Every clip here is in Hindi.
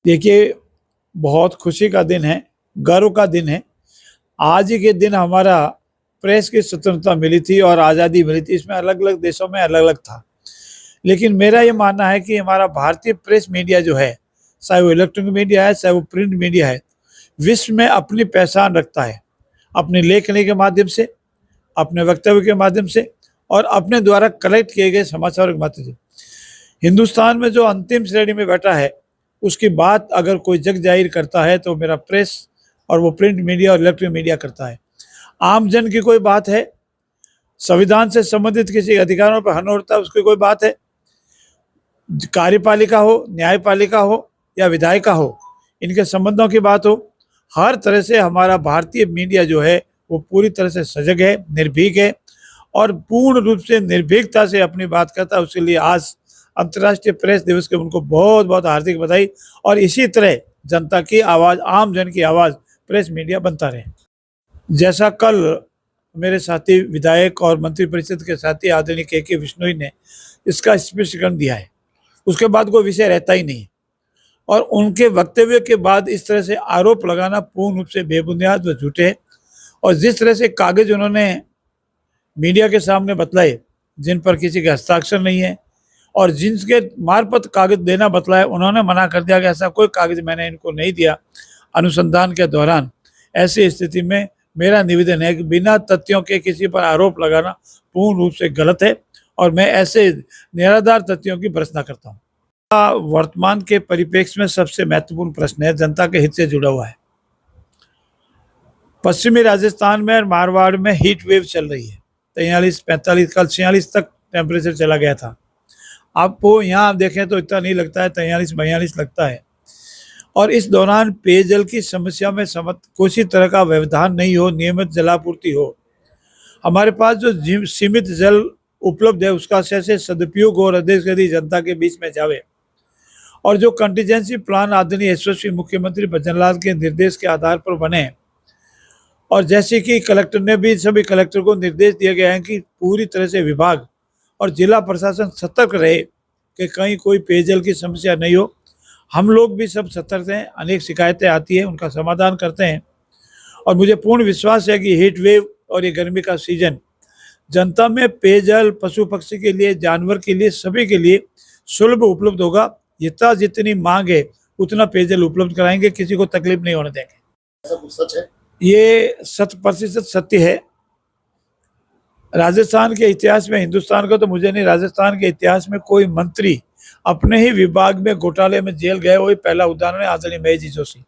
देखिए, बहुत खुशी का दिन है, गर्व का दिन है। आज ही के दिन हमारा प्रेस की स्वतंत्रता मिली थी और आज़ादी मिली थी। इसमें अलग-अलग देशों में अलग-अलग था। लेकिन मेरा ये मानना है कि हमारा भारतीय प्रेस मीडिया जो है, चाहे वो इलेक्ट्रॉनिक मीडिया है, चाहे वो प्रिंट मीडिया है, विश्व में अपनी पहचान रखता है। अपने लेखनी के माध्यम से, अपने वक्तव्य के माध्यम से और अपने द्वारा कलेक्ट किए गए समाचारों के माध्यम से। हिंदुस्तान में जो अंतिम श्रेणी में बैठा है, उसकी बात अगर कोई जग जाहिर करता है तो मेरा प्रेस और वो प्रिंट मीडिया और इलेक्ट्रॉनिक मीडिया करता है। आम जन की कोई बात है, संविधान से संबंधित किसी अधिकारों पर हनन होता है, उसकी कोई बात है, कार्यपालिका हो, न्यायपालिका हो या विधायिका हो, इनके संबंधों की बात हो, हर तरह से हमारा भारतीय मीडिया जो है वो पूरी तरह से सजग है, निर्भीक है और पूर्ण रूप से निर्भीकता से अपनी बात करता है। उसके लिए आज अंतर्राष्ट्रीय प्रेस दिवस के उनको बहुत बहुत हार्दिक बधाई। और इसी तरह जनता की आवाज़, आम जन की आवाज़ प्रेस मीडिया बनता रहे। जैसा कल मेरे साथी विधायक और मंत्रिपरिषद के साथी आदरणीय के विश्नोई ने इसका स्पष्टीकरण दिया है, उसके बाद कोई विषय रहता ही नहीं। और उनके वक्तव्य के बाद इस तरह से आरोप लगाना पूर्ण रूप से बेबुनियाद व झूठे है। और जिस तरह से कागज उन्होंने मीडिया के सामने बतलाए, जिन पर किसी के हस्ताक्षर नहीं है और जिनके मार्फत कागज देना बतलाया, उन्होंने मना कर दिया कि ऐसा कोई कागज मैंने इनको नहीं दिया अनुसंधान के दौरान। ऐसी स्थिति में मेरा निवेदन है कि बिना तथ्यों के किसी पर आरोप लगाना पूर्ण रूप से गलत है और मैं ऐसे निराधार तथ्यों की भर्त्सना करता हूँ। वर्तमान के परिप्रेक्ष्य में सबसे महत्वपूर्ण प्रश्न है, जनता के हित से जुड़ा हुआ है। पश्चिमी राजस्थान में और मारवाड़ में हीट वेव चल रही है। 43, 45, कल 46 तक टेम्परेचर चला गया था। आपको यहाँ देखें तो इतना नहीं लगता है, 43, 42 लगता है। और इस दौरान पेयजल की समस्या में किसी तरह का व्यवधान नहीं हो, नियमित जलापूर्ति हो। हमारे पास जो सीमित जल उपलब्ध है उसका कैसे सदुपयोग और अधिक से अधिक जनता के बीच में जावे। और जो कंटीजेंसी प्लान आदरणीय यशस्वी मुख्यमंत्री भजनलाल के निर्देश के आधार पर बने, और जैसे कि कलेक्टर ने भी, सभी कलेक्टर को निर्देश दिए गए हैं कि पूरी तरह से विभाग और जिला प्रशासन सतर्क रहे कि कहीं कोई पेयजल की समस्या नहीं हो। हम लोग भी सब सतर्क हैं, अनेक शिकायतें आती हैं, उनका समाधान करते हैं। और मुझे पूर्ण विश्वास है कि हीट वेव और ये गर्मी का सीजन जनता में पेयजल पशु पक्षी के लिए, जानवर के लिए, सभी के लिए सुलभ उपलब्ध होगा। जितनी मांग है उतना पेयजल उपलब्ध कराएंगे, किसी को तकलीफ नहीं होने देंगे। ऐसा कुछ सच है? ये 100% सत्य है। राजस्थान के इतिहास में, हिंदुस्तान का तो मुझे नहीं, राजस्थान के इतिहास में कोई मंत्री अपने ही विभाग में घोटाले में जेल गए, वही पहला उदाहरण है आदरणीय महेश जी जोशी।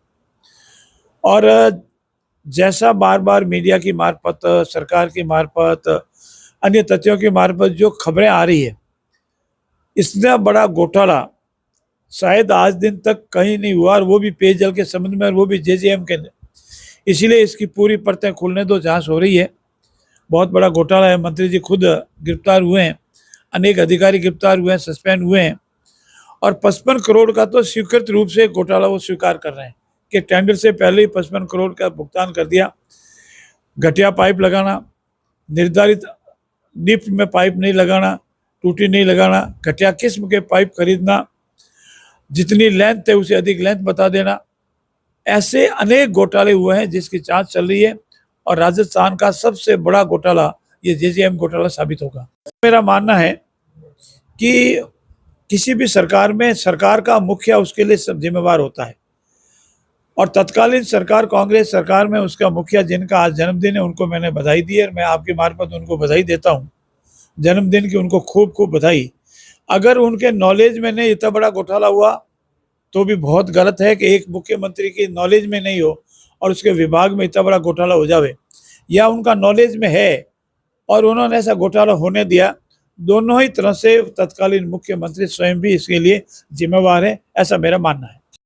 और जैसा बार बार मीडिया की मार्फत, सरकार की मार्फत, अन्य तथ्यों की मार्फत जो खबरें आ रही है, इतना बड़ा घोटाला शायद आज दिन तक कहीं नहीं हुआ, और वो भी पेयजल के संबंध में, और वो भी जेजेएम के। इसीलिए इसकी पूरी परतें खुलने दो, जांच हो रही है। बहुत बड़ा घोटाला है। मंत्री जी खुद गिरफ्तार हुए हैं, अनेक अधिकारी गिरफ्तार हुए हैं, सस्पेंड हुए हैं। और 55 करोड़ का तो स्वीकृत रूप से घोटाला वो स्वीकार कर रहे हैं कि टेंडर से पहले ही 55 करोड़ का भुगतान कर दिया। घटिया पाइप लगाना, निर्धारित डिप्थ में पाइप नहीं लगाना, टूटी नहीं लगाना, घटिया किस्म के पाइप खरीदना, जितनी लेंथ है उसे अधिक लेंथ बता देना, ऐसे अनेक घोटाले हुए हैं जिसकी जांच चल रही है। और राजस्थान का सबसे बड़ा घोटाला ये जेजेएम घोटाला साबित होगा। मेरा मानना है कि किसी भी सरकार में सरकार का मुखिया उसके लिए सब जिम्मेवार होता है। और तत्कालीन सरकार, कांग्रेस सरकार में उसका मुखिया जिनका आज जन्मदिन है, उनको मैंने बधाई दी है और मैं आपकी मार्फत उनको बधाई देता हूँ। जन्मदिन की उनको खूब खूब बधाई। अगर उनके नॉलेज में नहीं इतना बड़ा घोटाला हुआ तो भी बहुत गलत है कि एक मुख्यमंत्री की नॉलेज में नहीं हो और उसके विभाग में इतना बड़ा घोटाला हो जावे, या उनका नॉलेज में है और उन्होंने ऐसा घोटाला होने दिया। दोनों ही तरह से तत्कालीन मुख्यमंत्री स्वयं भी इसके लिए जिम्मेवार है, ऐसा मेरा मानना है।